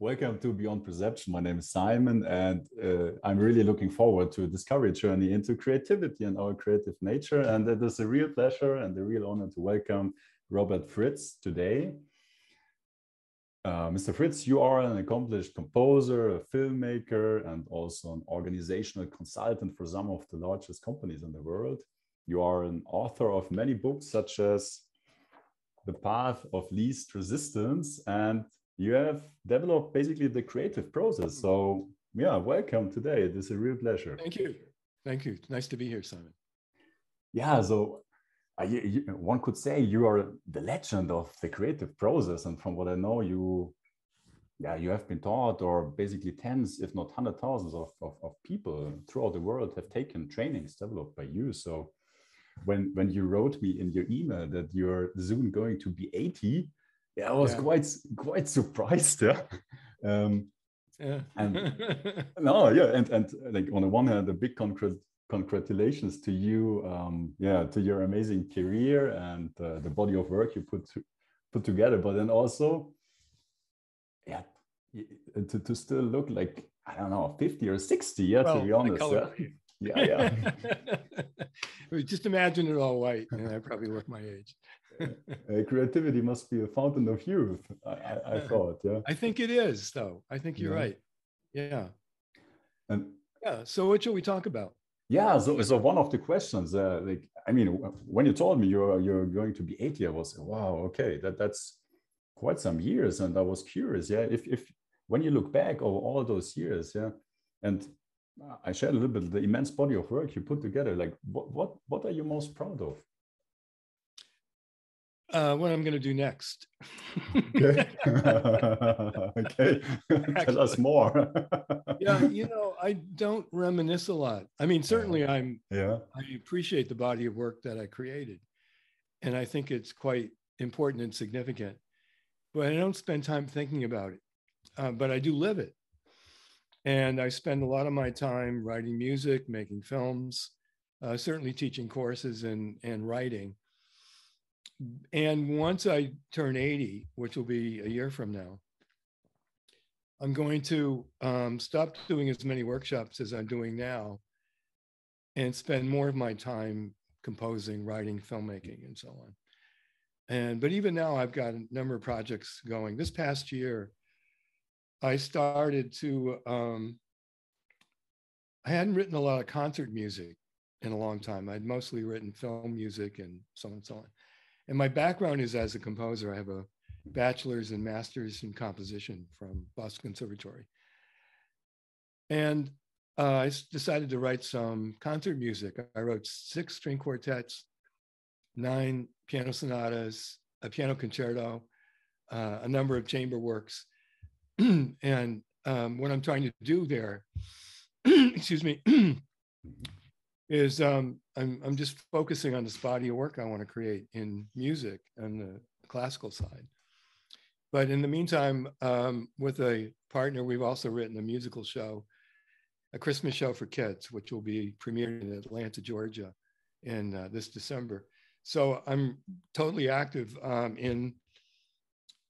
Welcome to Beyond Perception. My name is Simon, and I'm really looking forward to a discovery journey into creativity and our creative nature. And it is a real pleasure and a real honor to welcome Robert Fritz today. Mr. Fritz, you are an accomplished composer, a filmmaker, and also an organizational consultant for some of the largest companies in the world. You are an author of many books, such as The Path of Least Resistance, and you have developed basically the creative process. So yeah, welcome today. It is a real pleasure. Thank you. Thank you. Nice to be here, Simon. Yeah, so one could say you are the legend of the creative process. And from what I know, you have been taught, or basically tens, if not hundred thousands of people throughout the world have taken trainings developed by you. So when you wrote me in your email that you're soon going to be 80, I was quite surprised. Yeah. And no, yeah, and like on the one hand, a big congratulations to you, to your amazing career and the body of work you put together. But then also, to still look like, I don't know, 50 or 60. Yeah, well, to be honest. Yeah. Just imagine it all white, and I probably look my age. Creativity must be a fountain of youth, I thought. Yeah, I think it is, though. I think you're right. Yeah. And so what should we talk about? Yeah, so one of the questions, when you told me you're going to be 80, I was, wow, okay, that's quite some years, and I was curious, if when you look back over all those years, and I shared a little bit the immense body of work you put together. Like, what are you most proud of? What I'm going to do next. Okay. Okay. Tell us more. Yeah, I don't reminisce a lot. I mean, certainly I appreciate the body of work that I created, and I think it's quite important and significant. But I don't spend time thinking about it. But I do live it. And I spend a lot of my time writing music, making films, certainly teaching courses and writing. And once I turn 80, which will be a year from now, I'm going to stop doing as many workshops as I'm doing now and spend more of my time composing, writing, filmmaking, and so on. But even now, I've got a number of projects going. This past year, I started to, I hadn't written a lot of concert music in a long time. I'd mostly written film music and so on and so on. And my background is as a composer. I have a bachelor's and master's in composition from Boston Conservatory. And I decided to write some concert music. I wrote 6 string quartets, 9 piano sonatas, a piano concerto, a number of chamber works. And what I'm trying to do there, excuse me, is I'm just focusing on this body of work I want to create in music on the classical side. But in the meantime, with a partner, we've also written a musical show, a Christmas show for kids, which will be premiered in Atlanta, Georgia in this December. So I'm totally active. In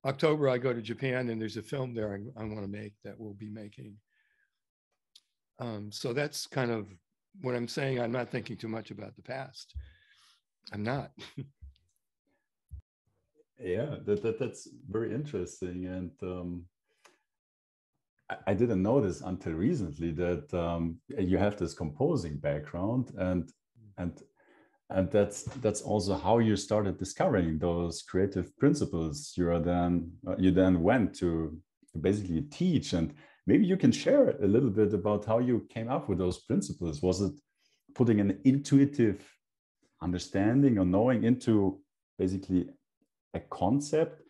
October, I go to Japan, and there's a film there I want to make that we'll be making. So that's kind of what I'm saying. I'm not thinking too much about the past. I'm not. Yeah, that's very interesting. And I didn't know this until recently that you have this composing background, and that's also how you started discovering those creative principles. You then went to basically teach, and maybe you can share a little bit about how you came up with those principles. Was it putting an intuitive understanding or knowing into basically a concept,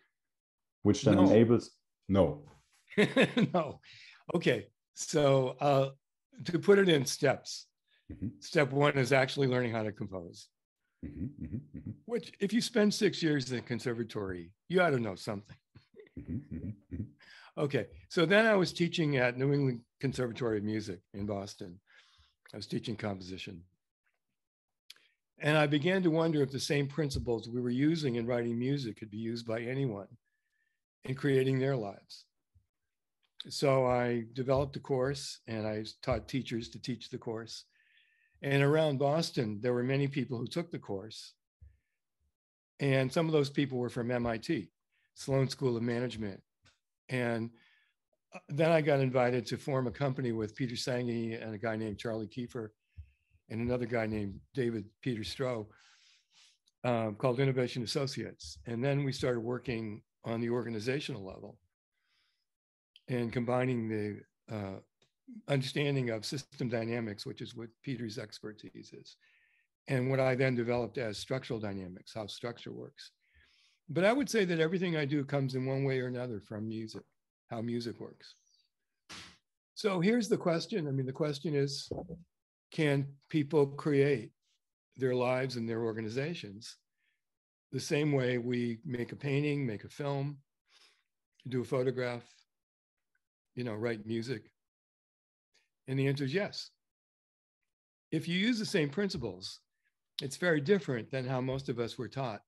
which then enables? No. No. Okay. So to put it in steps, step 1 is actually learning how to compose. Which, if you spend 6 years in the conservatory, you ought to know something. Okay, so then I was teaching at New England Conservatory of Music in Boston. I was teaching composition. And I began to wonder if the same principles we were using in writing music could be used by anyone in creating their lives. So I developed a course and I taught teachers to teach the course. And around Boston, there were many people who took the course. And some of those people were from MIT, Sloan School of Management. And then I got invited to form a company with Peter Senge and a guy named Charlie Kiefer and another guy named David Peter Stroh called Innovation Associates. And then we started working on the organizational level and combining the understanding of system dynamics, which is what Peter's expertise is, and what I then developed as structural dynamics, how structure works. But I would say that everything I do comes in one way or another from music, how music works. So here's the question. I mean, the question is, can people create their lives and their organizations the same way we make a painting, make a film, do a photograph, write music? And the answer is yes. If you use the same principles, it's very different than how most of us were taught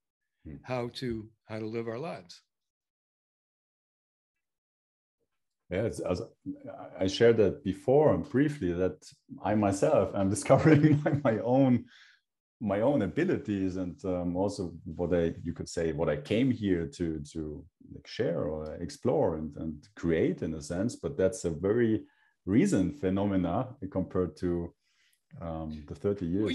how to live our lives. Yeah, I shared that before and briefly that I myself am discovering my own abilities and also what I came here to like share or explore and create in a sense. But that's a very recent phenomena compared to the 30 years. Well,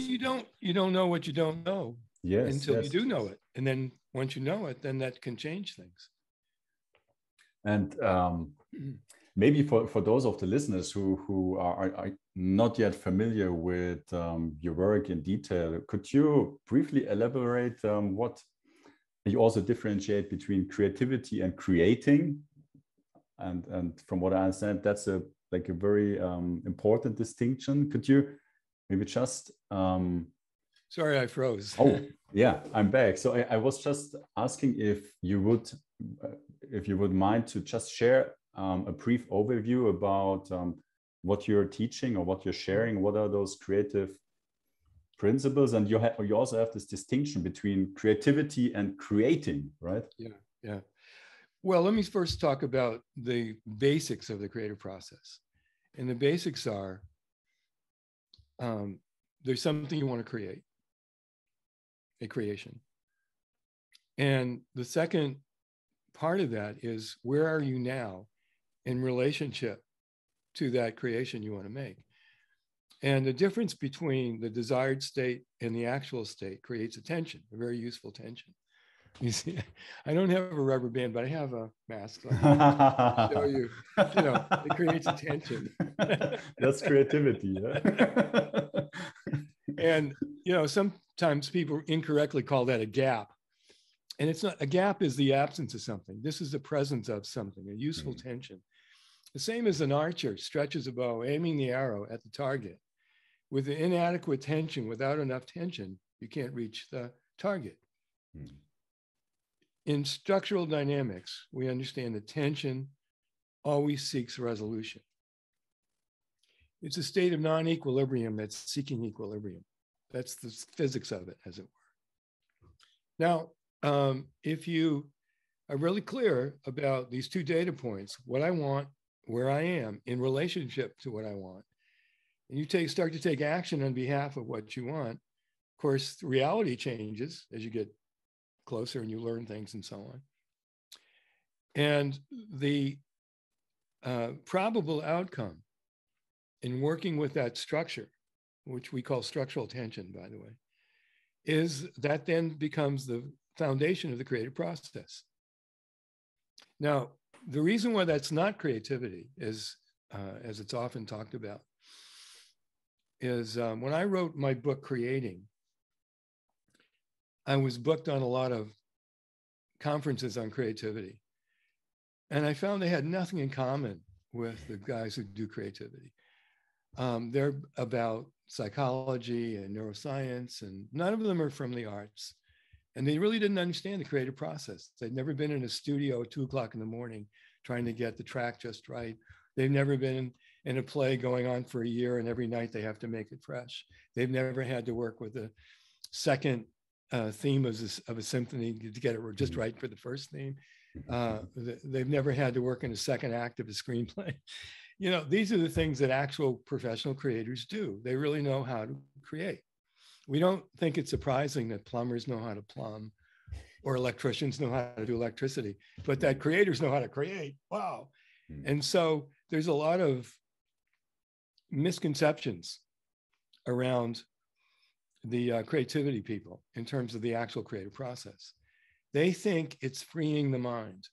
you don't know what you don't know until yes. you do know it, and then once you know it, then that can change things. And maybe for those of the listeners who are not yet familiar with your work in detail, could you briefly elaborate what you also differentiate between creativity and creating? And from what I understand, that's a very important distinction. Could you maybe just Sorry, I froze. Oh, yeah, I'm back. So I was just asking if you would mind to just share a brief overview about what you're teaching or what you're sharing. What are those creative principles? And you also have this distinction between creativity and creating, right? Yeah. Well, let me first talk about the basics of the creative process. And the basics are there's something you want to create, a creation. And the second part of that is, where are you now in relationship to that creation you want to make? And the difference between the desired state and the actual state creates a tension, a very useful tension. You see, I don't have a rubber band, but I have a mask. I'll show you, it creates a tension. That's creativity. And, sometimes people incorrectly call that a gap. And it's not. A gap is the absence of something. This is the presence of something, a useful tension. The same as an archer stretches a bow, aiming the arrow at the target. With the inadequate tension, without enough tension, you can't reach the target. In structural dynamics, we understand that tension always seeks resolution. It's a state of non-equilibrium that's seeking equilibrium. That's the physics of it, as it were. Now, if you are really clear about these two data points, what I want, where I am in relationship to what I want, and you start to take action on behalf of what you want, of course, reality changes as you get closer and you learn things and so on. And the probable outcome in working with that structure, which we call structural tension, by the way, is that then becomes the foundation of the creative process. Now, the reason why that's not creativity is, as it's often talked about, is when I wrote my book, Creating, I was booked on a lot of conferences on creativity. And I found they had nothing in common with the guys who do creativity. They're about psychology and neuroscience, and none of them are from the arts. And they really didn't understand the creative process. They'd never been in a studio at 2 o'clock in the morning trying to get the track just right. They've never been in a play going on for a year and every night they have to make it fresh. They've never had to work with a second theme of a symphony to get it just right for the first theme. They've never had to work in a second act of a screenplay. You know, these are the things that actual professional creators do. They really know how to create. We don't think it's surprising that plumbers know how to plumb or electricians know how to do electricity, but that creators know how to create. Wow. And so there's a lot of misconceptions around the creativity people in terms of the actual creative process. They think it's freeing the mind.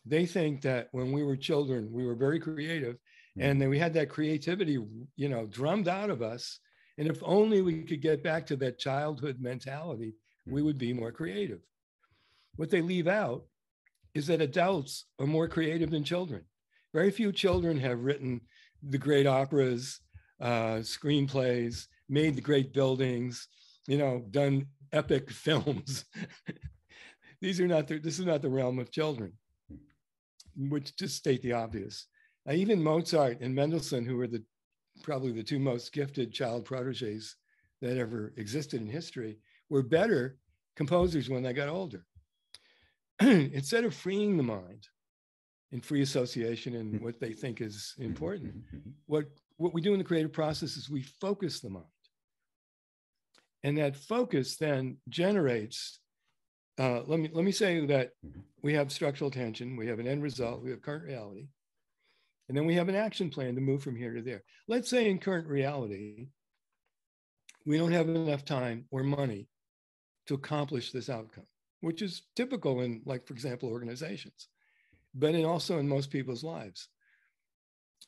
They think that when we were children, we were very creative, and then we had that creativity, you know, drummed out of us. And if only we could get back to that childhood mentality, we would be more creative. What they leave out is that adults are more creative than children. Very few children have written the great operas, screenplays, made the great buildings, you know, done epic films. This is not the realm of children, which just state the obvious. Even Mozart and Mendelssohn, who were probably the two most gifted child proteges that ever existed in history, were better composers when they got older. Instead of freeing the mind in free association and what they think is important, what we do in the creative process is we focus the mind. And that focus then generates, let me say that we have structural tension, we have an end result, we have current reality, and then we have an action plan to move from here to there. Let's say in current reality, we don't have enough time or money to accomplish this outcome, which is typical in, like, for example, organizations, but also in most people's lives.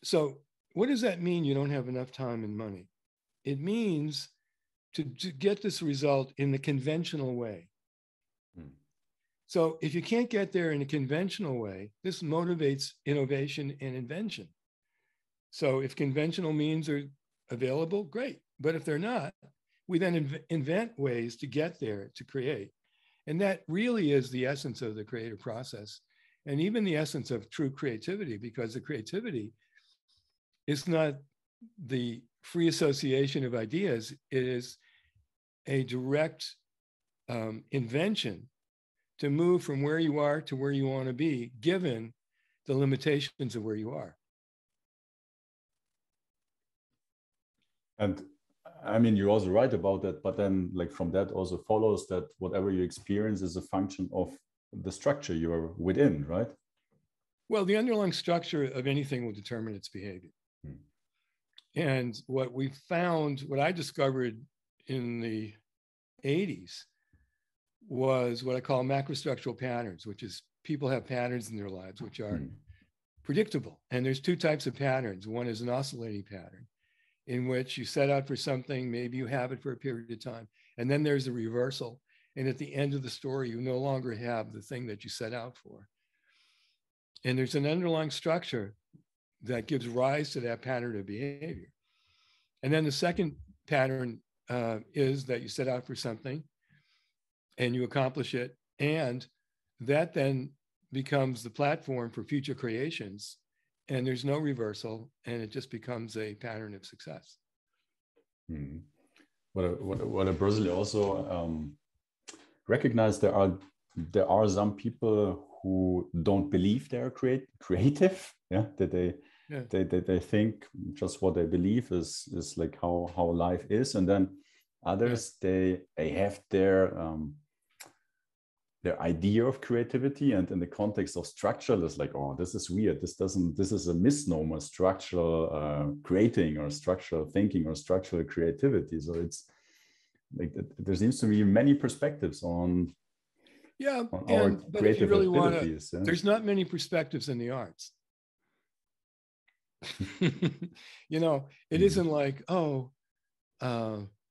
So what does that mean, you don't have enough time and money? It means to get this result in the conventional way. So if you can't get there in a conventional way, this motivates innovation and invention. So if conventional means are available, great. But if they're not, we then invent ways to get there, to create. And that really is the essence of the creative process, and even the essence of true creativity, because the creativity is not the free association of ideas. It is a direct invention to move from where you are to where you want to be, given the limitations of where you are. And I mean, you're also right about that, but then, like, from that also follows that whatever you experience is a function of the structure you're within, right? Well, the underlying structure of anything will determine its behavior. And what we found, what I discovered in the 80s, was what I call macrostructural patterns, which is people have patterns in their lives which are predictable. And there's two types of patterns. One is an oscillating pattern, in which you set out for something, maybe you have it for a period of time, and then there's a reversal. And at the end of the story, you no longer have the thing that you set out for. And there's an underlying structure that gives rise to that pattern of behavior. And then the second pattern is that you set out for something and you accomplish it, and that then becomes the platform for future creations, and there's no reversal, and it just becomes a pattern of success. What I personally also recognize, there are some people who don't believe they're creative, that they think just what they believe is like how life is, and then others they have their idea of creativity, and in the context of structural, it's like, oh, this is weird. This is a misnomer, structural creating or structural thinking or structural creativity. So it's like there seems to be many perspectives on our but creative if you really abilities. There's not many perspectives in the arts. You know, it isn't like, oh,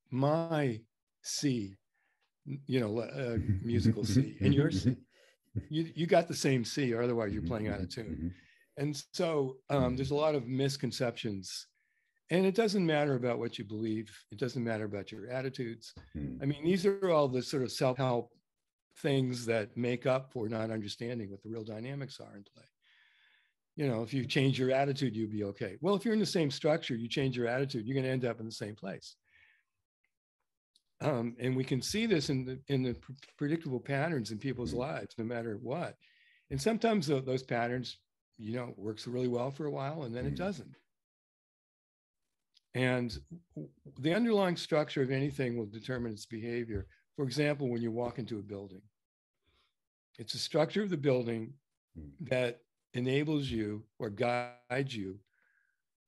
my C, you know, musical C and your C. You got the same C, or otherwise you're playing out of tune. And so there's a lot of misconceptions, and it doesn't matter about what you believe. It doesn't matter about your attitudes. I mean, these are all the sort of self-help things that make up for not understanding what the real dynamics are in play. You know, if you change your attitude, you'll be okay. Well, if you're in the same structure, you change your attitude, you're going to end up in the same place. And we can see this in the predictable patterns in people's lives, no matter what. And sometimes those patterns, works really well for a while and then it doesn't. And the underlying structure of anything will determine its behavior. For example, when you walk into a building, it's the structure of the building that enables you or guides you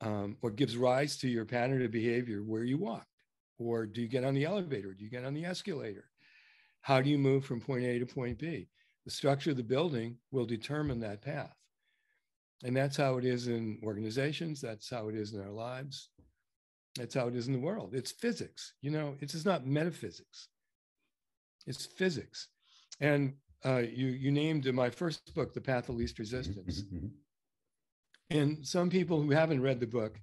or gives rise to your pattern of behavior where you walk. Or do you get on the elevator? Do you get on the escalator? How do you move from point A to point B? The structure of the building will determine that path. And that's how it is in organizations. That's how it is in our lives. That's how it is in the world. It's physics. It's just not metaphysics. It's physics. And you named in my first book, The Path of Least Resistance. And some people who haven't read the book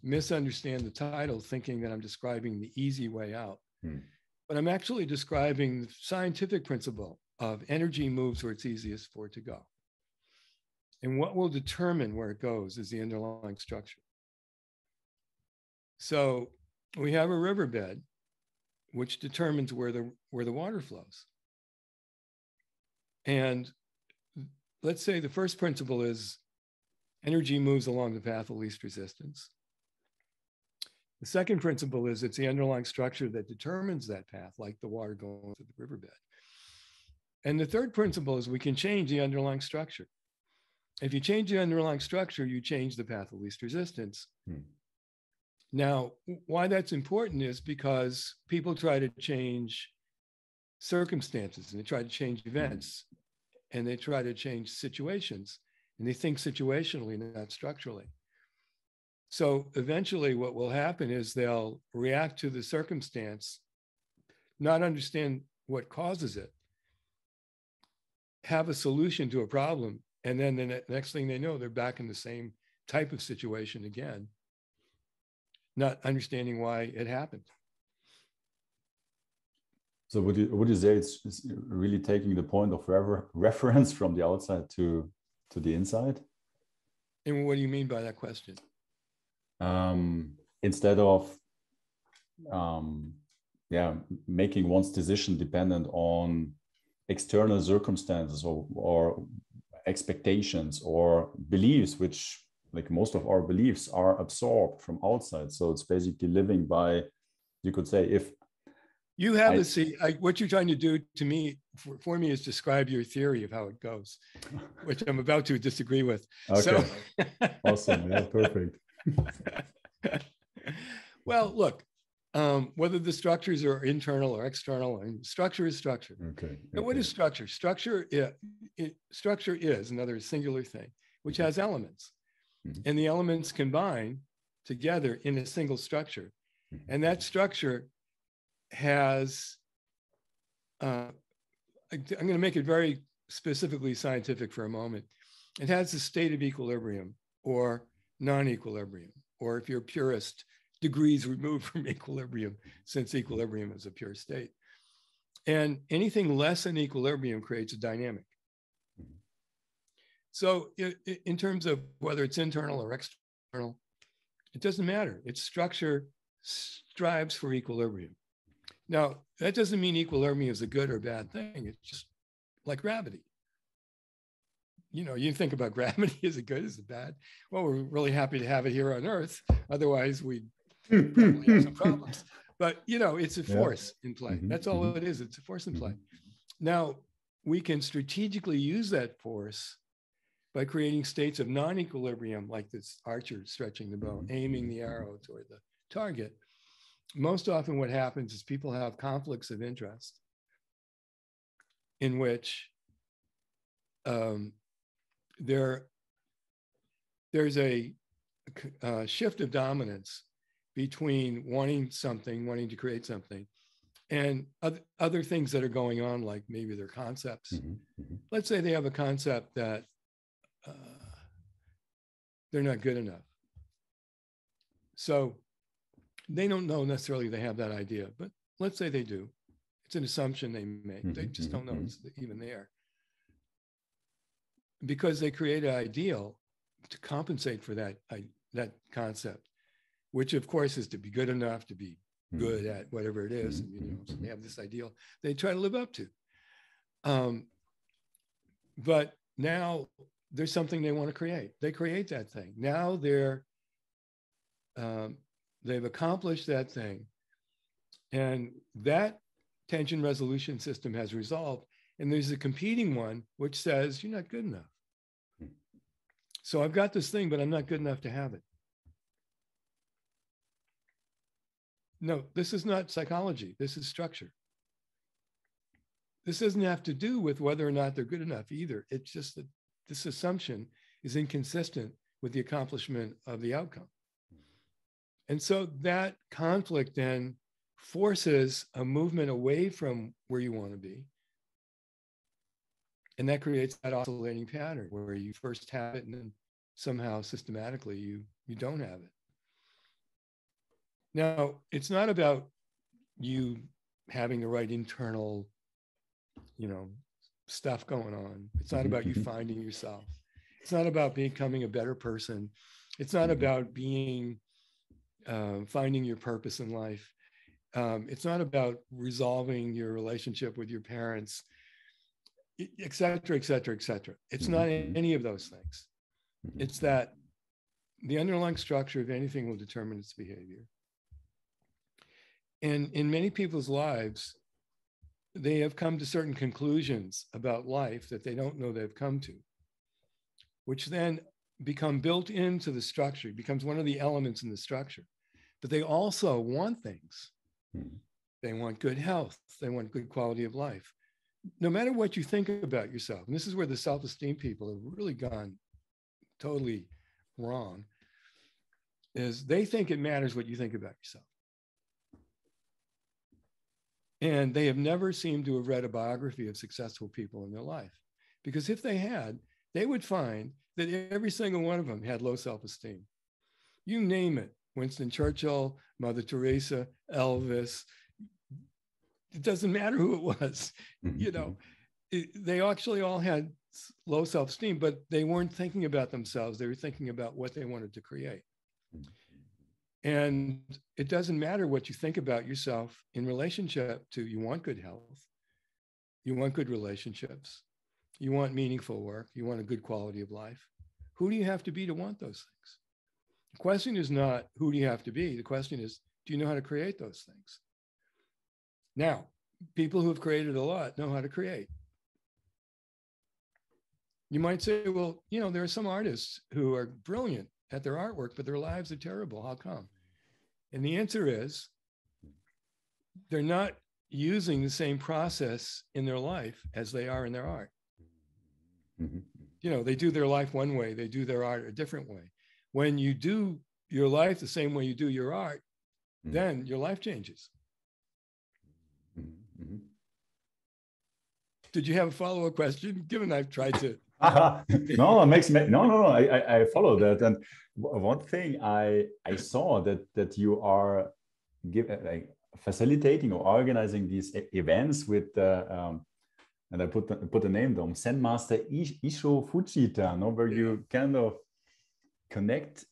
misunderstand the title, thinking that I'm describing the easy way out. But I'm actually describing the scientific principle of energy moves where it's easiest for it to go. And what will determine where it goes is the underlying structure. So we have a riverbed, which determines where the water flows. And let's say the first principle is energy moves along the path of least resistance. The second principle is it's the underlying structure that determines that path, like the water going through the riverbed. And the third principle is we can change the underlying structure. If you change the underlying structure, you change the path of least resistance. Now, why that's important is because people try to change circumstances and they try to change events and they try to change situations and they think situationally, not structurally. So eventually what will happen is they'll react to the circumstance, not understand what causes it, have a solution to a problem, and then the next thing they know, they're back in the same type of situation again, not understanding why it happened. So would you say it's really taking the point of reference from the outside to the inside? And what do you mean by that question? Instead of making one's decision dependent on external circumstances or expectations or beliefs, which like most of our beliefs are absorbed from outside. So it's basically living by, you could say, if you have what you're trying to do to me, for me, is describe your theory of how it goes, which I'm about to disagree with. Okay. So awesome. Yeah, perfect. Well, look, whether the structures are internal or external, and structure is structure. Okay. And what is structure? Structure is another singular thing, which has elements. And the elements combine together in a single structure. And that structure has, I'm going to make it very specifically scientific for a moment. It has a state of equilibrium or non-equilibrium, or if you're a purist, degrees removed from equilibrium, since equilibrium is a pure state. And anything less than equilibrium creates a dynamic. So in terms of whether it's internal or external, it doesn't matter. Its structure strives for equilibrium. Now, that doesn't mean equilibrium is a good or bad thing. It's just like gravity. You think about gravity, is it good, is it bad? Well, we're really happy to have it here on Earth. Otherwise, we'd probably have some problems. But, it's a force in play. That's all it is. It's a force in play. Now, we can strategically use that force by creating states of non-equilibrium, like this archer stretching the bow, aiming the arrow toward the target. Most often what happens is people have conflicts of interest in which there's a shift of dominance between wanting to create something, and other things that are going on, like maybe their concepts. Let's say they have a concept that they're not good enough. So they don't know necessarily they have that idea, but let's say they do. It's an assumption they make. They just don't know it's even there. Because they create an ideal to compensate for that concept, which of course is to be good enough, to be good at whatever it is. And, so they have this ideal they try to live up to. But now there's something they want to create. They create that thing. Now they've accomplished that thing. And that tension resolution system has resolved. And there's a competing one, which says, you're not good enough. So I've got this thing, but I'm not good enough to have it. No, this is not psychology. This is structure. This doesn't have to do with whether or not they're good enough either. It's just that this assumption is inconsistent with the accomplishment of the outcome. And so that conflict then forces a movement away from where you want to be. And that creates that oscillating pattern where you first have it and then somehow systematically you don't have it. Now, it's not about you having the right internal, stuff going on. It's not about you finding yourself. It's not about becoming a better person. It's not about finding your purpose in life. It's not about resolving your relationship with your parents, et cetera, et cetera, et cetera. It's not any of those things. It's that the underlying structure of anything will determine its behavior. And in many people's lives, they have come to certain conclusions about life that they don't know they've come to, which then become built into the structure. It becomes one of the elements in the structure. But they also want things. They want good health. They want good quality of life. No matter what you think about yourself, and this is where the self-esteem people have really gone totally wrong, is they think it matters what you think about yourself. And they have never seemed to have read a biography of successful people in their life. Because if they had, they would find that every single one of them had low self-esteem. You name it, Winston Churchill, Mother Teresa, Elvis, it doesn't matter who it was, they actually all had low self-esteem, but they weren't thinking about themselves. They were thinking about what they wanted to create. And it doesn't matter what you think about yourself in relationship to, you want good health, you want good relationships, you want meaningful work, you want a good quality of life. Who do you have to be to want those things? The question is not who do you have to be? The question is, do you know how to create those things? Now, people who have created a lot know how to create. You might say, well, there are some artists who are brilliant at their artwork, but their lives are terrible. How come? And the answer is they're not using the same process in their life as they are in their art. They do their life one way, they do their art a different way. When you do your life the same way you do your art, then your life changes. Did you have a follow-up question? Given I've tried to. No, it makes no. I follow that. And one thing I saw that you are facilitating or organizing these events with and I put the name down, Zen Master Isho Fujita, where you kind of connect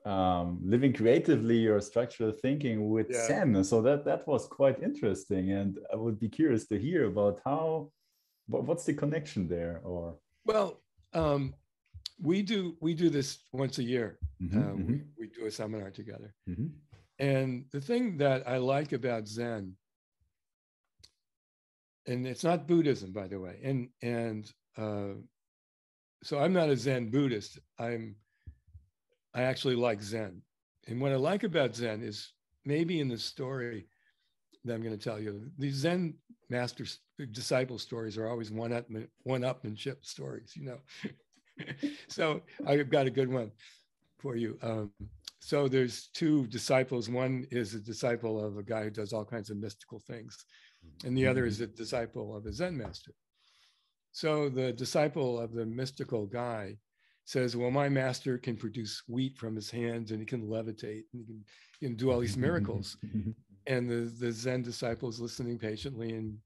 living creatively your structural thinking with Zen. So that was quite interesting, and I would be curious to hear about what's the connection there. Or well, we do this once a year. We do a seminar together, and the thing that I like about Zen, and it's not Buddhism, by the way, and so I'm not a Zen Buddhist. I actually like Zen. And what I like about Zen is maybe in the story that I'm going to tell you, these Zen master disciple stories are always one-upmanship stories, So I've got a good one for you. So there's two disciples. One is a disciple of a guy who does all kinds of mystical things, and the other is a disciple of a Zen master. So the disciple of the mystical guy says, well, my master can produce wheat from his hands, and he can levitate, and he can do all these miracles. And the Zen disciple is listening patiently and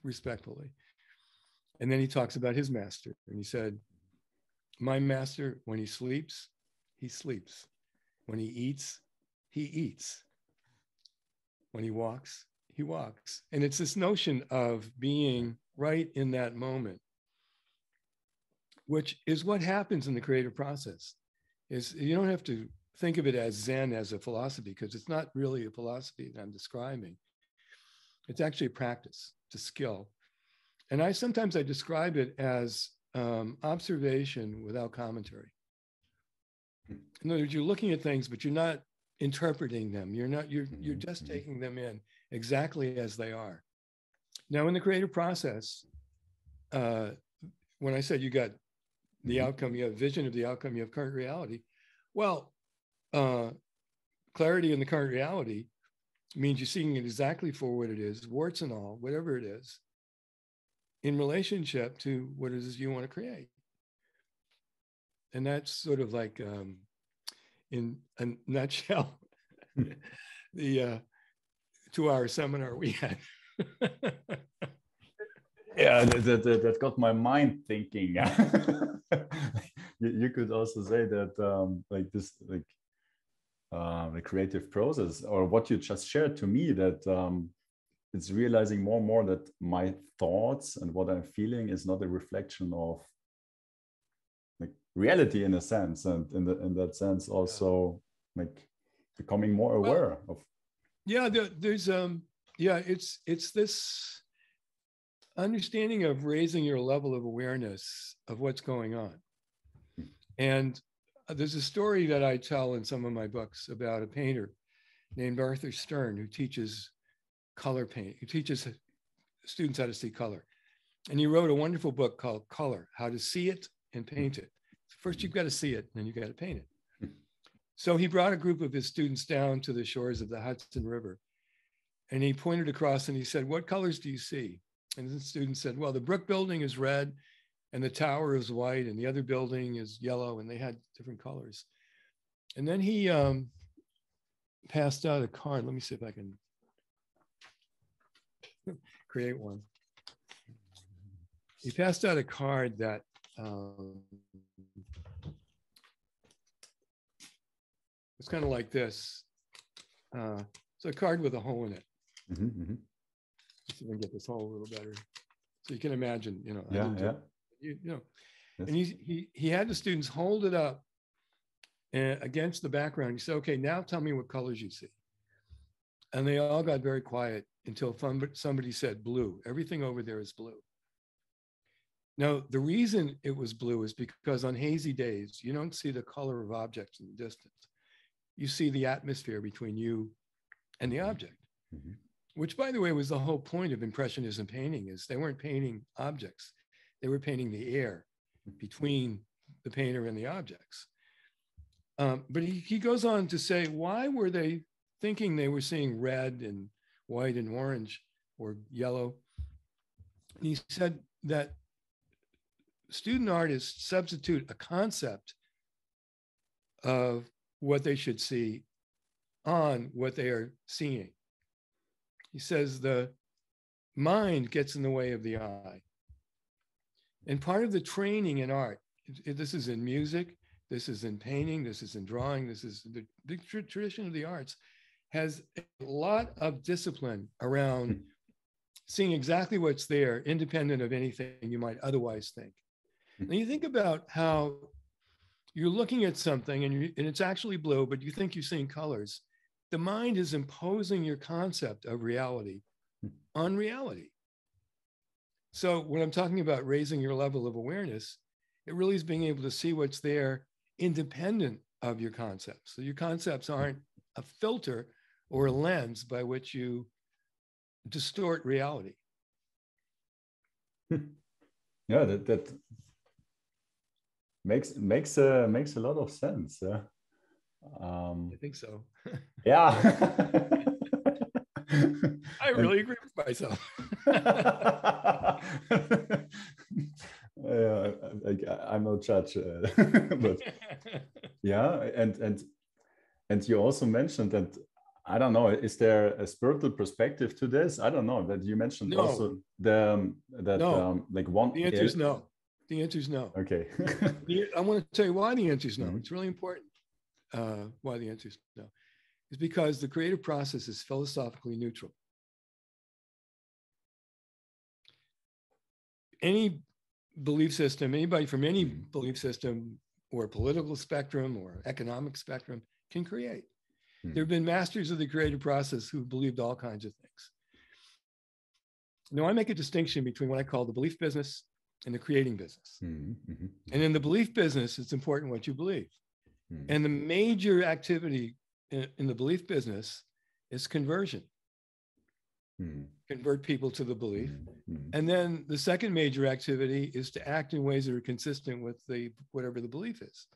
respectfully. And then he talks about his master. And he said, my master, when he sleeps, he sleeps. When he eats, he eats. When he walks, he walks. And it's this notion of being right in that moment. which is what happens in the creative process. Is you don't have to think of it as Zen as a philosophy, because it's not really a philosophy that I'm describing. It's actually a practice, it's a skill. And I describe it as observation without commentary. In other words, you're looking at things, but you're not interpreting them. You're just taking them in exactly as they are. Now, in the creative process, when I said you got the outcome, you have vision of the outcome, you have current reality. Well, clarity in the current reality means you're seeing it exactly for what it is, warts and all, whatever it is, in relationship to what it is you want to create. And that's sort of like, in a nutshell, the 2-hour seminar we had. Yeah, that got my mind thinking. You could also say that like this, like the creative process, or what you just shared to me, that it's realizing more and more that my thoughts and what I'm feeling is not a reflection of like reality in a sense, and in that sense also like becoming more aware of. Yeah, there's it's this understanding of raising your level of awareness of what's going on. And there's a story that I tell in some of my books about a painter named Arthur Stern, who teaches color paint, who teaches students how to see color. And he wrote a wonderful book called Color, How to See It and Paint It. First, you've got to see it, and then you've got to paint it. So he brought a group of his students down to the shores of the Hudson River, and he pointed across and he said, "What colors do you see?" And the student said, "Well, the brick building is red, and the tower is white, and the other building is yellow," and they had different colors. And then he passed out a card. Let me see if I can create one. He passed out a card that it's kind of like this. It's a card with a hole in it. Let's see if I can get this hole a little better. So you can imagine, you know. Yes. And he had the students hold it up against the background. He said, "Okay, now tell me what colors you see." And they all got very quiet until somebody said blue. Everything over there is blue. Now, the reason it was blue is because on hazy days, you don't see the color of objects in the distance. You see the atmosphere between you and the object, which, by the way, was the whole point of Impressionism painting. Is they weren't painting objects. They were painting the air between the painter and the objects. But he goes on to say, why were they thinking they were seeing red and white and orange or yellow? And he said that student artists substitute a concept of what they should see on what they are seeing. He says the mind gets in the way of the eye. And part of the training in art, this is in music, this is in painting, this is in drawing, this is the tradition of the arts, has a lot of discipline around seeing exactly what's there, independent of anything you might otherwise think. And you think about how you're looking at something and it's actually blue, but you think you're seeing colors. The mind is imposing your concept of reality on reality. So when I'm talking about raising your level of awareness, it really is being able to see what's there independent of your concepts. So your concepts aren't a filter or a lens by which you distort reality. Yeah, that makes a lot of sense. Yeah. I think so. Yeah. I really agree with myself. Yeah, I'm no judge, but yeah, and you also mentioned that, I don't know, is there a spiritual perspective to this? I don't know, that you mentioned also like one. The answer is no. The answer is no. Okay. I want to tell you why the answer is no. It's really important. Why the answer is no is because the creative process is philosophically neutral. Any belief system, anybody from any belief system or political spectrum or economic spectrum can create. There have been masters of the creative process who believed all kinds of things. Now, I make a distinction between what I call the belief business and the creating business. And in the belief business, it's important what you believe. And the major activity in the belief business is conversion. Convert people to the belief. And then the second major activity is to act in ways that are consistent with whatever the belief is.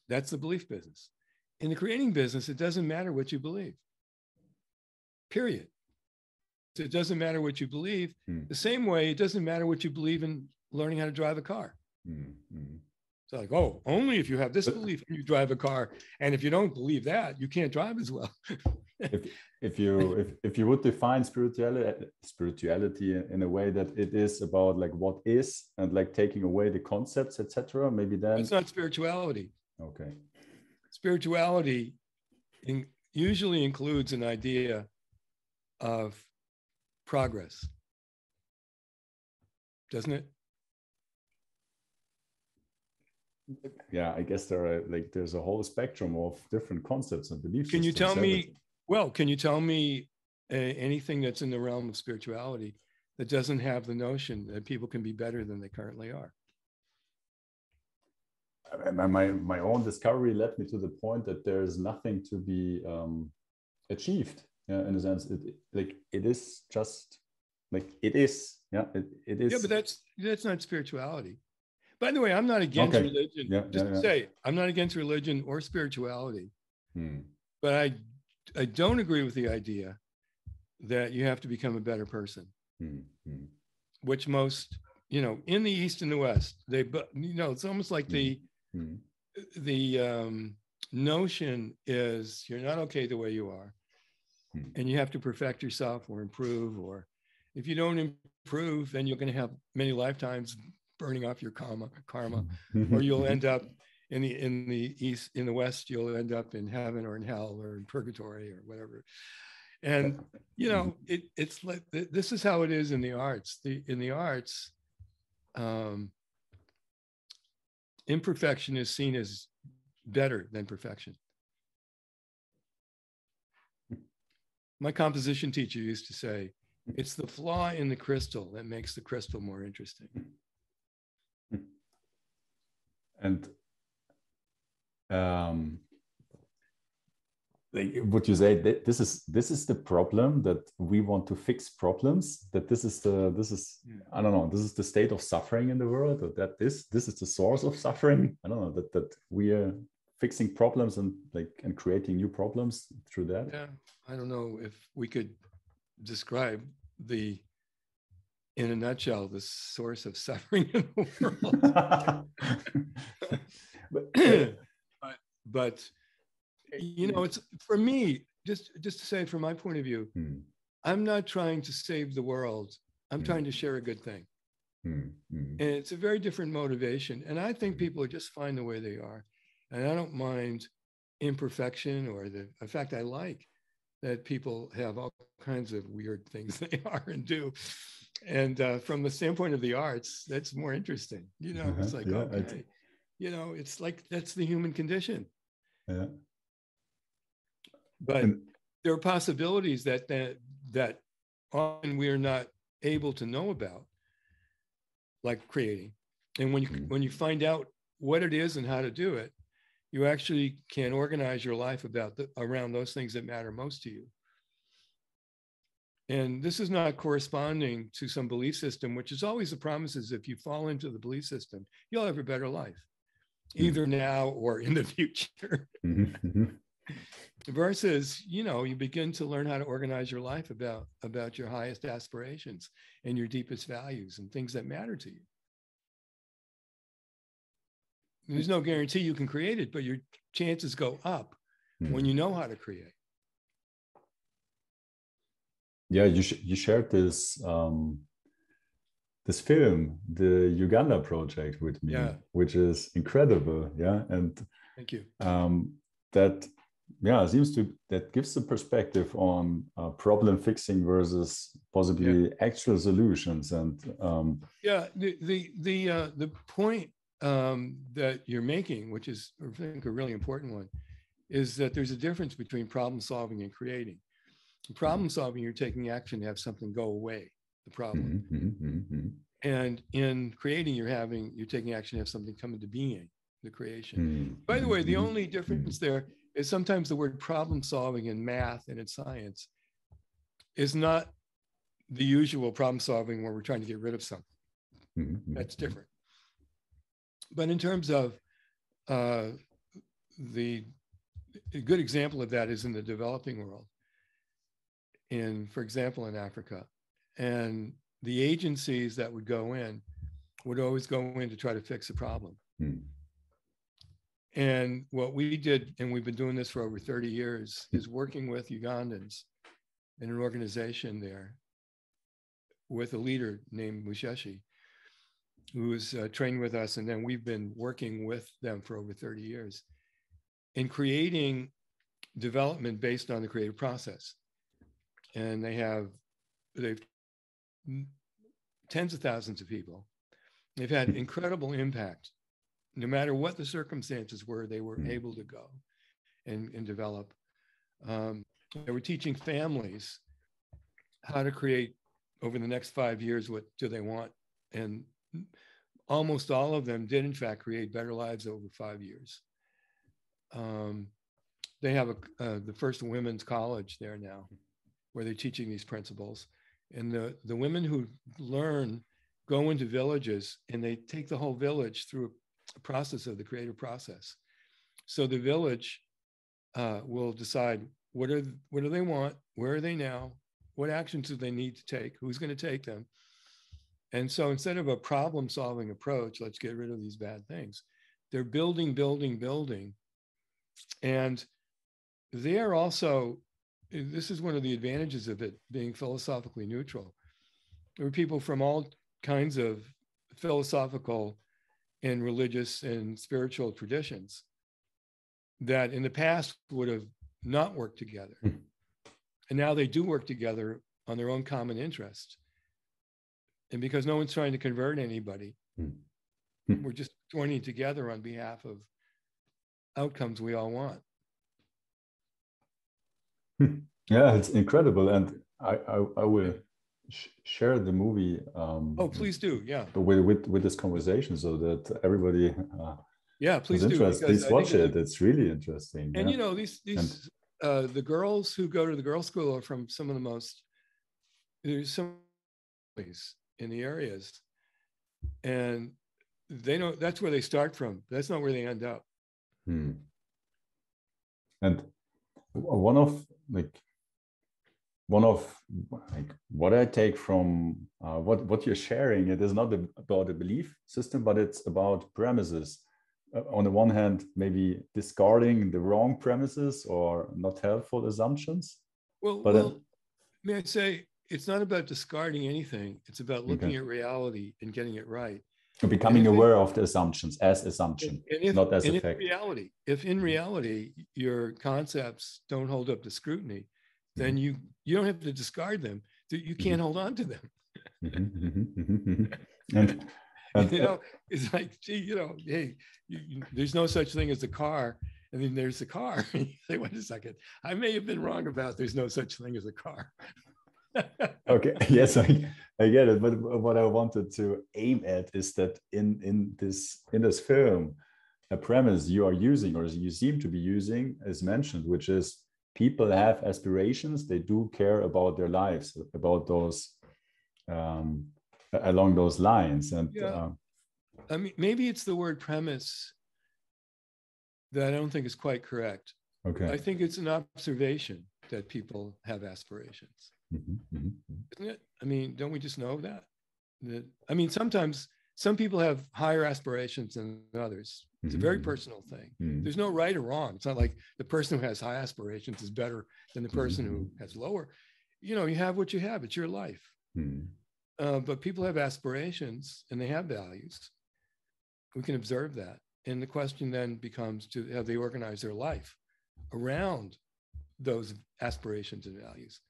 That's the belief business. In the creating business, it doesn't matter what you believe. Period. It doesn't matter what you believe. The same way it doesn't matter what you believe in learning how to drive a car. It's like, oh, only if you have this belief can you drive a car. And if you don't believe that, you can't drive as well. if you would define spirituality in a way that it is about like what is and like taking away the concepts, etc., maybe then it's not spirituality. Okay. Spirituality usually includes an idea of progress, doesn't it? Yeah, I guess there's a whole spectrum of different concepts and beliefs. Can you tell me? Well, can you tell me anything that's in the realm of spirituality that doesn't have the notion that people can be better than they currently are? My own discovery led me to the point that there is nothing to be achieved. Yeah, in a sense, it is just like it is. Yeah, it is. Yeah, but that's not spirituality. By the way, I'm not against religion. Say, I'm not against religion or spirituality. But I don't agree with the idea that you have to become a better person. Which most, in the East and the West, it's almost like the notion is you're not okay the way you are. And you have to perfect yourself or improve, or if you don't improve, then you're going to have many lifetimes burning off your karma, or you'll end up in the East, in the West, you'll end up in heaven or in hell or in purgatory or whatever. And it's like this is how it is in the arts. In the arts, imperfection is seen as better than perfection. My composition teacher used to say, it's the flaw in the crystal that makes the crystal more interesting. And would you say that this is the problem, that we want to fix problems, that this is I don't know, this is the state of suffering in the world, or that this is the source of suffering? I don't know, that we are fixing problems and creating new problems through that. Yeah, I don't know if we could describe in a nutshell, the source of suffering in the world. but it's for me, just to say from my point of view, I'm not trying to save the world. I'm trying to share a good thing. And it's a very different motivation. And I think people are just fine the way they are. And I don't mind imperfection, or in fact, I like that people have all kinds of weird things they are and do. And from the standpoint of the arts, that's more interesting. It's like, okay, it's like, that's the human condition. Yeah. But there are possibilities that often we are not able to know about, like creating. And when you find out what it is and how to do it, you actually can organize your life around those things that matter most to you. And this is not corresponding to some belief system, which is always the promise is if you fall into the belief system, you'll have a better life, either now or in the future. Versus, you begin to learn how to organize your life about your highest aspirations and your deepest values and things that matter to you. There's no guarantee you can create it, but your chances go up when you know how to create. Yeah, you shared this this film, the Uganda project, with me, which is incredible. Yeah, and thank you. That yeah, it seems to that gives a perspective on problem fixing versus possibly actual solutions. And yeah, the point that you're making, which is I think a really important one, is that there's a difference between problem solving and creating. In problem solving, you're taking action to have something go away, the problem. And in creating, you're taking action to have something come into being, the creation. By the way, the only difference there is sometimes the word problem solving in math and in science is not the usual problem solving where we're trying to get rid of something. That's different. But in terms of a good example of that is in the developing world, for example, in Africa. And the agencies that would go in would always go in to try to fix a problem. And what we did, and we've been doing this for over 30 years, is working with Ugandans in an organization there with a leader named Musheshi, who was trained with us. And then we've been working with them for over 30 years in creating development based on the creative process. And they've tens of thousands of people. They've had incredible impact. No matter what the circumstances were, they were able to go and develop. They were teaching families how to create over the next 5 years, what do they want? And almost all of them did, in fact, create better lives over 5 years. They have the first women's college there now, where they're teaching these principles. And the women who learn go into villages and they take the whole village through a process of the creative process. So the village will decide what do they want, where are they now, what actions do they need to take, who's going to take them. And so instead of a problem solving approach, let's get rid of these bad things, they're building. And they are also, this is one of the advantages of it being philosophically neutral. There were people from all kinds of philosophical and religious and spiritual traditions that in the past would have not worked together. And now they do work together on their own common interest. And because no one's trying to convert anybody, we're just joining together on behalf of outcomes we all want. Yeah, it's incredible. And I will share the movie. Oh, please do. Yeah. With this conversation so that everybody yeah, please do. Please watch it. It's really interesting. And you know, these the girls who go to the girls' school are from some of the most, there's some in the areas, and they know that's where they start from. That's not where they end up. And one of what I take from what you're sharing, it is not about a belief system, but it's about premises. On the one hand, maybe discarding the wrong premises or not helpful assumptions. Well, may I say, it's not about discarding anything. It's about looking at reality and getting it right. Becoming aware of the assumptions as assumption, not as a fact. If in reality your concepts don't hold up to scrutiny, then you don't have to discard them. You can't hold on to them. And you know, it's like, gee, you know, hey, there's no such thing as a car, and then there's a car. And you say, wait a second, I may have been wrong about there's no such thing as a car. Okay, yes, I get it. But what I wanted to aim at is that in this film, a premise you are using, or you seem to be using, is mentioned, which is people have aspirations. They do care about their lives, about those along those lines. And I mean, maybe it's the word premise that I don't think is quite correct. Okay, I think it's an observation that people have aspirations. Isn't it? I mean, don't we just know that? I mean, sometimes some people have higher aspirations than others. It's a very personal thing. There's no right or wrong. It's not like the person who has high aspirations is better than the person who has lower. You know, you have what you have. It's your life. But people have aspirations and they have values. We can observe that. And the question then becomes, have they organized their life around those aspirations and values.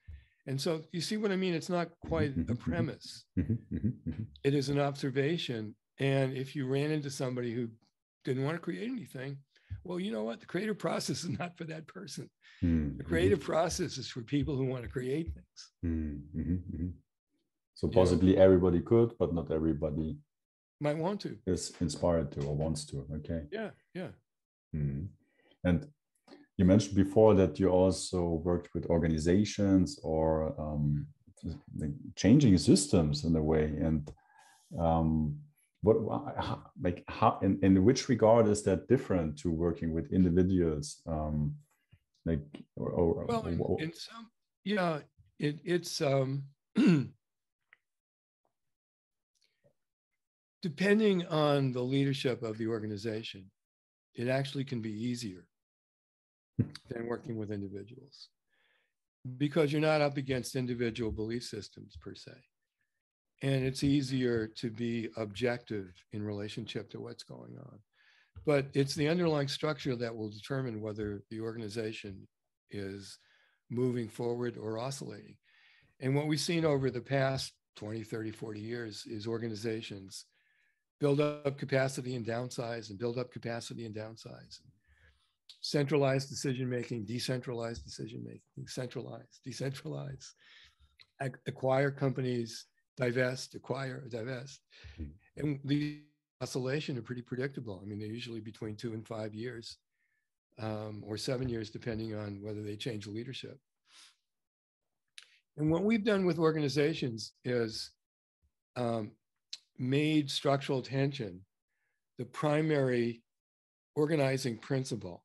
And so you see what I mean? It's not quite a premise. It is an observation. And if you ran into somebody who didn't want to create anything, well, you know what? The creative process is not for that person. The creative process is for people who want to create things. So possibly everybody could, but not everybody might want to. Is inspired to or wants to. Okay. Yeah, yeah. And you mentioned before that you also worked with organizations or changing systems in a way. And in which regard is that different to working with individuals? In some, yeah, it's depending on the leadership of the organization, it actually can be easier than working with individuals because you're not up against individual belief systems per se. And it's easier to be objective in relationship to what's going on. But it's the underlying structure that will determine whether the organization is moving forward or oscillating. And what we've seen over the past 20, 30, 40 years is organizations build up capacity and downsize and build up capacity and downsize. Centralized decision-making, decentralized decision-making, centralized, decentralize, acquire companies, divest, acquire, divest. And the oscillation are pretty predictable. I mean, they're usually between 2 and 5 years or 7 years, depending on whether they change leadership. And what we've done with organizations is made structural tension the primary organizing principle,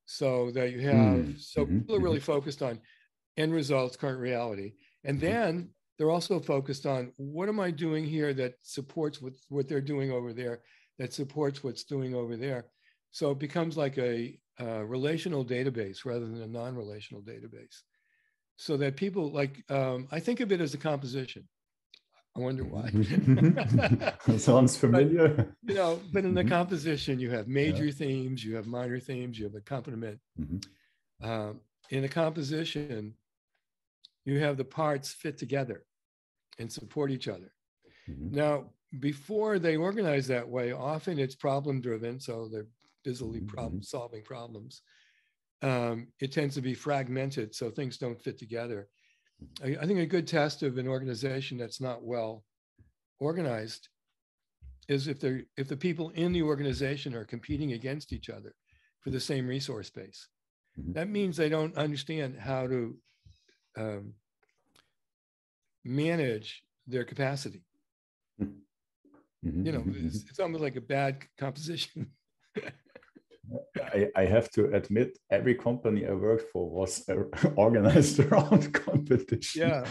so that you have, people are really focused on end results, current reality. And then they're also focused on what am I doing here that supports what they're doing over there, that supports what's doing over there. So it becomes like a relational database rather than a non-relational database. So that people like, I think of it as a composition. I wonder why. Sounds familiar. But, but in the composition, you have major themes, you have minor themes, you have accompaniment. In a composition, you have the parts fit together and support each other. Now, before they organize that way, often it's problem driven, so they're busily solving problems. It tends to be fragmented, so things don't fit together. I think a good test of an organization that's not well organized is if the people in the organization are competing against each other for the same resource base. That means they don't understand how to manage their capacity. It's almost like a bad composition. I have to admit, every company I worked for was organized around competition. Yeah,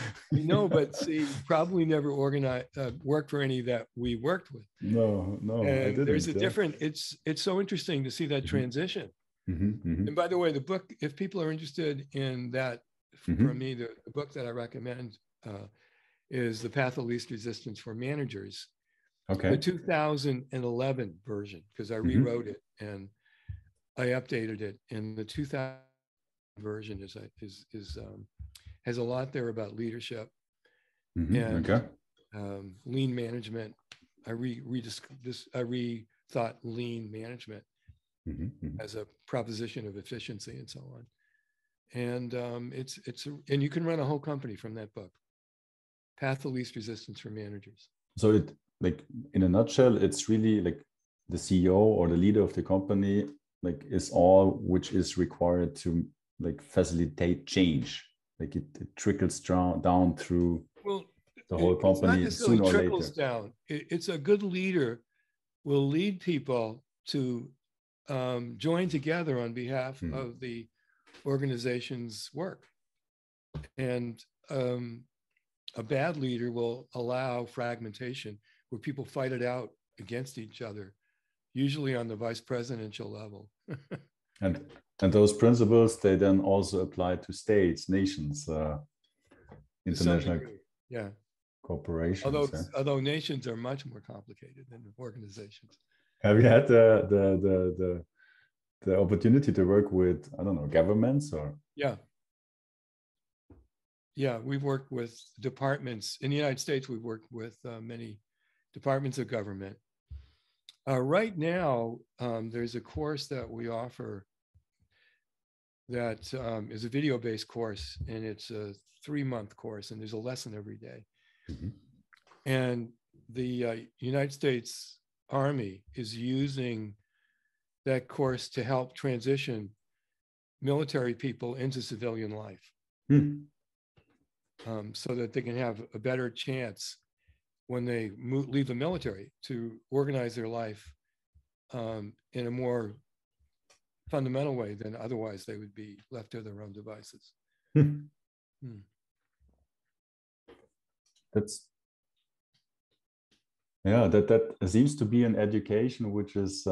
but see, probably never worked for any that we worked with. No, and I didn't. There's a different. It's so interesting to see that transition. And by the way, the book, if people are interested in that, for me, the book that I recommend is The Path of Least Resistance for Managers. Okay. The 2011 version, because I rewrote it and I updated it, and the 2000 version has a lot there about leadership and lean management. I rethought lean management as a proposition of efficiency and so on. And and you can run a whole company from that book, Path to Least Resistance for Managers. So it, like, in a nutshell, it's really like the CEO or the leader of the company, like, is all which is required to like facilitate change. Like it trickles down through the whole company. It's not necessarily trickles down. It's a good leader will lead people to join together on behalf of the organization's work. And a bad leader will allow fragmentation where people fight it out against each other, usually on the vice presidential level. and those principles, they then also apply to states, nations, international corporations. Although nations are much more complicated than organizations. Have you had the the opportunity to work with, I don't know, governments or? Yeah. Yeah, we've worked with departments. In the United States, we've worked with many departments of government. Right now, there's a course that we offer that is a video-based course, and it's a 3-month course, and there's a lesson every day. Mhm. And the United States Army is using that course to help transition military people into civilian life, so that they can have a better chance when they leave the military to organize their life in a more fundamental way than otherwise they would be left to their own devices. That's, yeah, that seems to be an education which is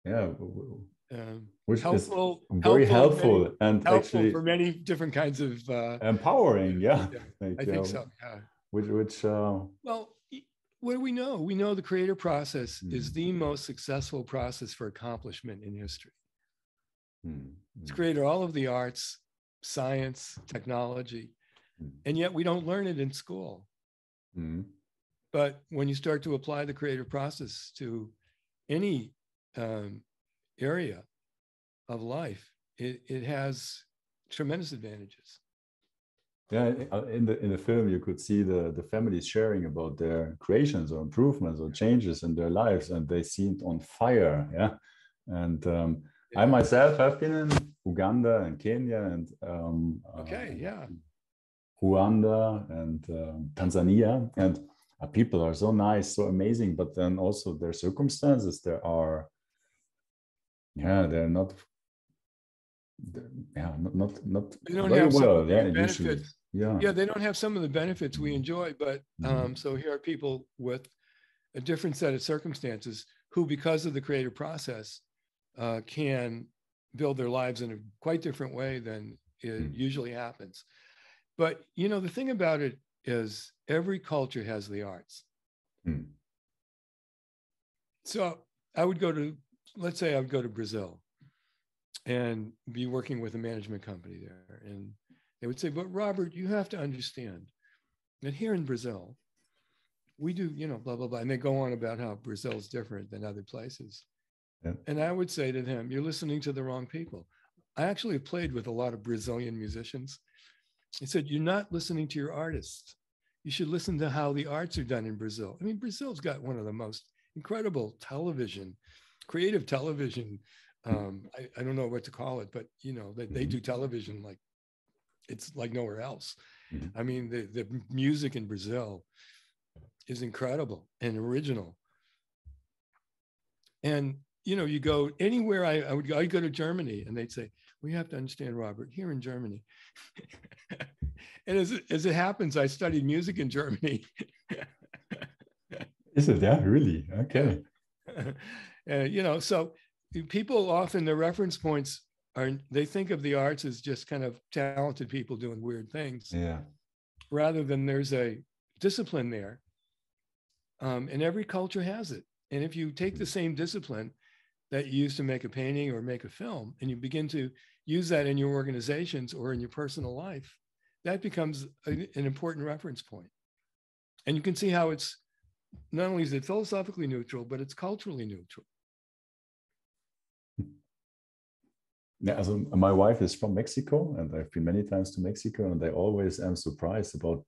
yeah, which helpful, is very helpful and helpful actually for many different kinds of empowering. Yeah, like, I think so. Yeah. Which Well, what do we know? We know the creative process is the most successful process for accomplishment in history. It's created all of the arts, science, technology, and yet we don't learn it in school. But when you start to apply the creative process to any area of life, it has tremendous advantages. Yeah, in the film you could see the families sharing about their creations or improvements or changes in their lives, and they seemed on fire. Yeah, and I myself have been in Uganda and Kenya and Rwanda and Tanzania, and people are so nice, so amazing, but then also their circumstances, they're not very well. Yeah, usually. Yeah, they don't have some of the benefits we enjoy, but so here are people with a different set of circumstances who, because of the creative process, can build their lives in a quite different way than it usually happens. But, you know, the thing about it is every culture has the arts. So I would go to, let's say I would go to Brazil and be working with a management company there. And they would say, but Robert, you have to understand that here in Brazil, we do, you know, blah, blah, blah. And they go on about how Brazil is different than other places. Yeah. And I would say to them, you're listening to the wrong people. I actually have played with a lot of Brazilian musicians. I said, you're not listening to your artists. You should listen to how the arts are done in Brazil. I mean, Brazil's got one of the most incredible television, creative television. I don't know what to call it, but you know, they do television like it's like nowhere else. I mean, the music in Brazil is incredible and original. And you know, you go anywhere. I'd go to Germany, and they'd say, "We have to understand, Robert, here in Germany." And as it happens, I studied music in Germany. Is it? Yeah, really? Okay. You know, so people often, their reference points are, they think of the arts as just kind of talented people doing weird things. Yeah. Rather than there's a discipline there. And every culture has it. And if you take the same discipline that you use to make a painting or make a film, and you begin to use that in your organizations or in your personal life, that becomes an important reference point. And you can see how it's, not only is it philosophically neutral, but it's culturally neutral. Yeah, so my wife is from Mexico, and I've been many times to Mexico, and I always am surprised about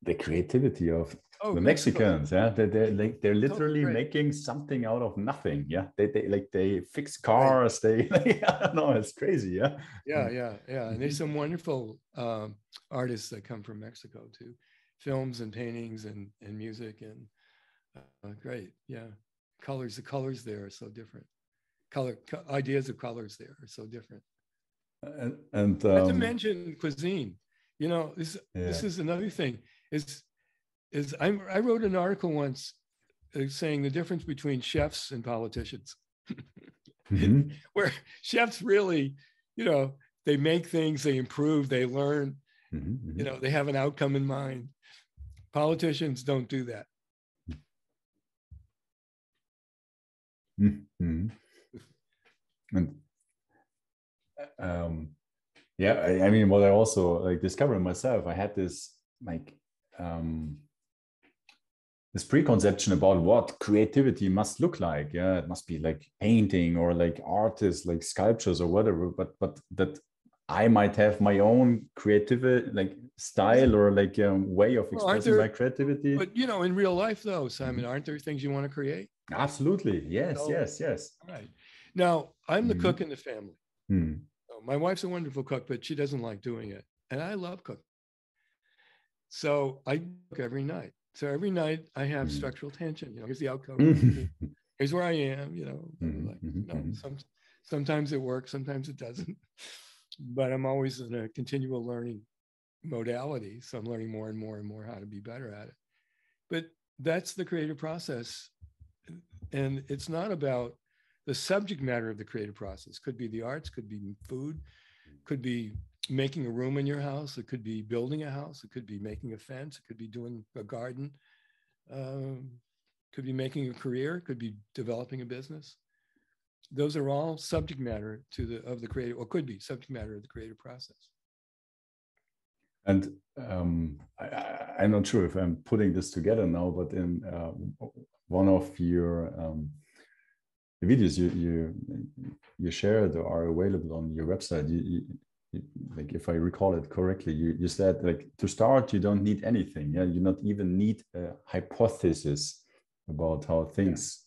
the creativity of the Mexicans. Yeah, they're literally making something out of nothing. Yeah, they fix cars. Right. I don't know, it's crazy. Yeah. Yeah. And there's some wonderful artists that come from Mexico too, films and paintings and music and great. Yeah, colors. The colors there are so different. Ideas of colors there are so different. And not to mention cuisine. You know, this is another thing. I wrote an article once saying the difference between chefs and politicians, where chefs really, you know, they make things, they improve, they learn, you know, they have an outcome in mind. Politicians don't do that. Mhm. And yeah, I mean, what I also like discovered myself, I had this like this preconception about what creativity must look like. Yeah, it must be like painting or like artists, like sculptures or whatever. But that I might have my own creative like style or like way of Well, aren't expressing my there, creativity. but you know, in real life though, Simon, aren't there things you want to create? Absolutely, yes, So, yes, yes. right. Now, I'm the Mhm. cook in the family. Mhm. So my wife's a wonderful cook, but she doesn't like doing it. And I love cooking. So I cook every night. So every night I have Mhm. structural tension. You know, here's the outcome. Mhm. Here's where I am. You know, Mhm. like Mhm. no, Mhm. sometimes it works, sometimes it doesn't. But I'm always in a continual learning modality. So I'm learning more and more and more how to be better at it. But that's the creative process. And it's not about the subject matter of the creative process. Could be the arts, could be food, could be making a room in your house. It could be building a house. It could be making a fence. It could be doing a garden. Um, could be making a career. Could be developing a business. Those are all subject matter to the creative, or could be subject matter of the creative process. And I'm not sure if I'm putting this together now, but in one of your videos you shared or are available on your website, like if I recall it correctly, you said like to start you don't need anything. Yeah, you not even need a hypothesis about how Yeah. things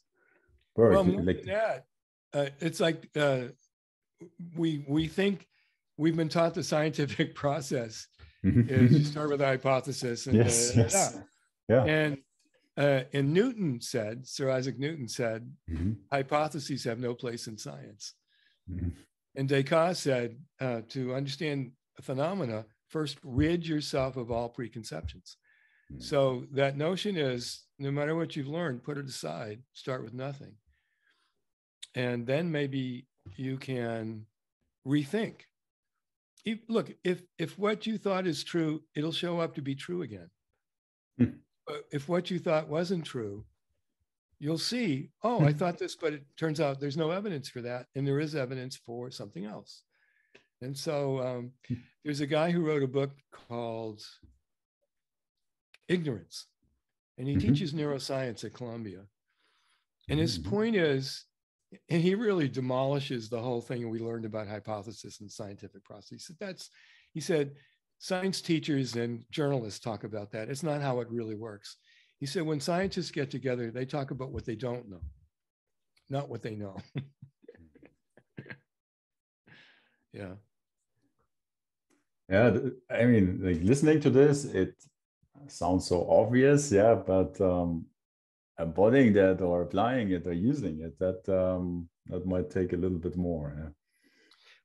work. Well, more Like, than that, it's like we think we've been taught the scientific process is you start with a hypothesis and yes, yes, yeah. and Newton said, Sir Isaac Newton said, hypotheses have no place in science. And Descartes said, to understand phenomena, first rid yourself of all preconceptions. So that notion is no matter what you've learned, put it aside, start with nothing. And then maybe you can rethink. Look, if what you thought is true, it'll show up to be true again. But if what you thought wasn't true, you'll see, oh, I thought this, but it turns out there's no evidence for that. And there is evidence for something else. And so there's a guy who wrote a book called Ignorance, and he teaches neuroscience at Columbia. And his point is, and he really demolishes the whole thing we learned about hypothesis and scientific process. He said, science teachers and journalists talk about that. It's not how it really works. He said, when scientists get together, they talk about what they don't know, not what they know. Yeah. Yeah, I mean, like listening to this, it sounds so obvious, yeah, but embodying that or applying it or using it, that might take a little bit more. Yeah.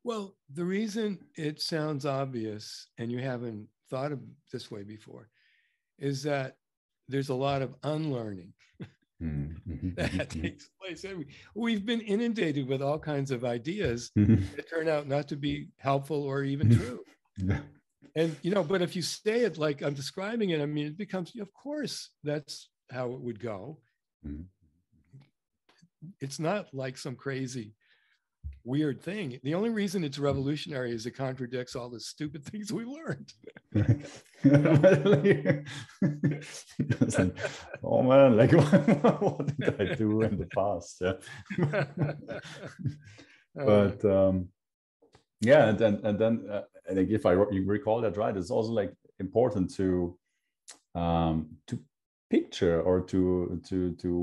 Well, the reason it sounds obvious and you haven't thought of this way before is that there's a lot of unlearning that takes place. We've been inundated with all kinds of ideas that turn out not to be helpful or even true. Yeah. And, you know, but if you say it like I'm describing it, I mean, it becomes, of course, that's how it would go. It's not like some crazy weird thing. The only reason it's revolutionary is it contradicts all the stupid things we learned. It's like, oh man, like what did I do in the past? Yeah. But yeah, and then like if you recall that right, it's also like important to picture or to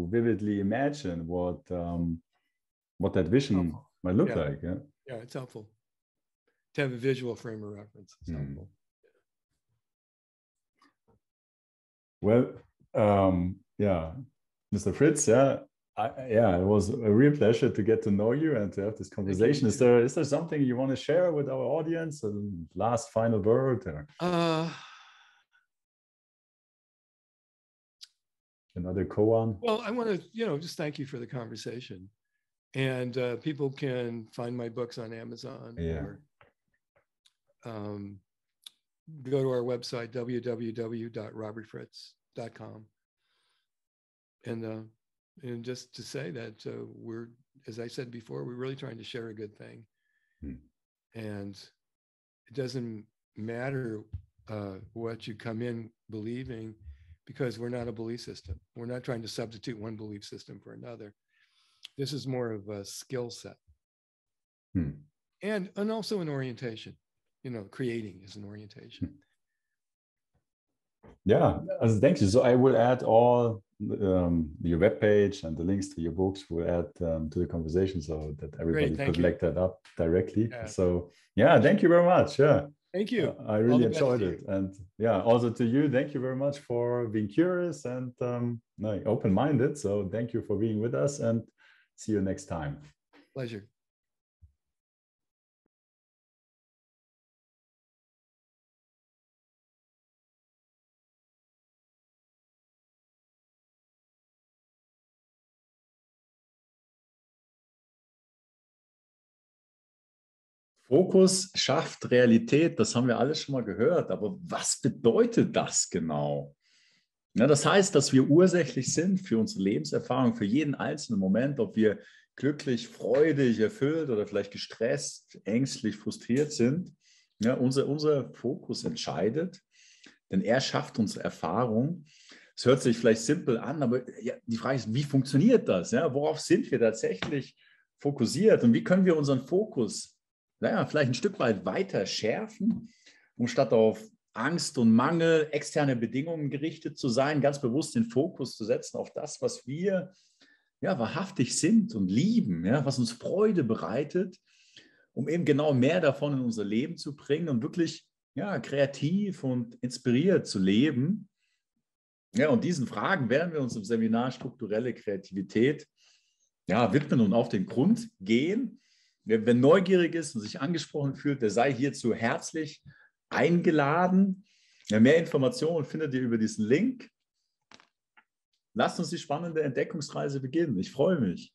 vividly imagine what that vision might look like. Yeah. Yeah, it's helpful to have a visual frame of reference. It's helpful. Well, yeah, Mr. Fritz, yeah, it was a real pleasure to get to know you and to have this conversation. Is there something you want to share with our audience? A last final word? Or another koan? Well, I want to, just thank you for the conversation. And people can find my books on Amazon or go to our website, www.robertfritz.com. And And just to say that we're, as I said before, we're really trying to share a good thing. And it doesn't matter what you come in believing, because we're not a belief system. We're not trying to substitute one belief system for another. This is more of a skill set. And also an orientation. You know, creating is an orientation. Yeah, thank you. So I will add all your webpage and the links to your books. We'll add to the conversation so that everybody could look that up directly. Yeah. So yeah, thank you very much. Yeah. Thank you. I really enjoyed it. And yeah, also to you, thank you very much for being curious and open-minded. So thank you for being with us, and see you next time. Pleasure. Fokus schafft Realität, das haben wir alles schon mal gehört, aber was bedeutet das genau? Ja, das heißt, dass wir ursächlich sind für unsere Lebenserfahrung, für jeden einzelnen Moment, ob wir glücklich, freudig, erfüllt oder vielleicht gestresst, ängstlich, frustriert sind. Ja, unser Fokus entscheidet, denn er schafft unsere Erfahrung. Es hört sich vielleicht simpel an, aber ja, die Frage ist, wie funktioniert das? Ja, worauf sind wir tatsächlich fokussiert und wie können wir unseren Fokus vielleicht ein Stück weit weiter schärfen, um statt auf Angst und Mangel, externe Bedingungen gerichtet zu sein, ganz bewusst den Fokus zu setzen auf das, was wir wahrhaftig sind und lieben, was uns Freude bereitet, um eben genau mehr davon in unser Leben zu bringen und wirklich kreativ und inspiriert zu leben. Ja, und diesen Fragen werden wir uns im Seminar Strukturelle Kreativität widmen und auf den Grund gehen. Wer neugierig ist und sich angesprochen fühlt, der sei hierzu herzlich eingeladen. Ja, mehr Informationen findet ihr über diesen Link. Lasst uns die spannende Entdeckungsreise beginnen. Ich freue mich.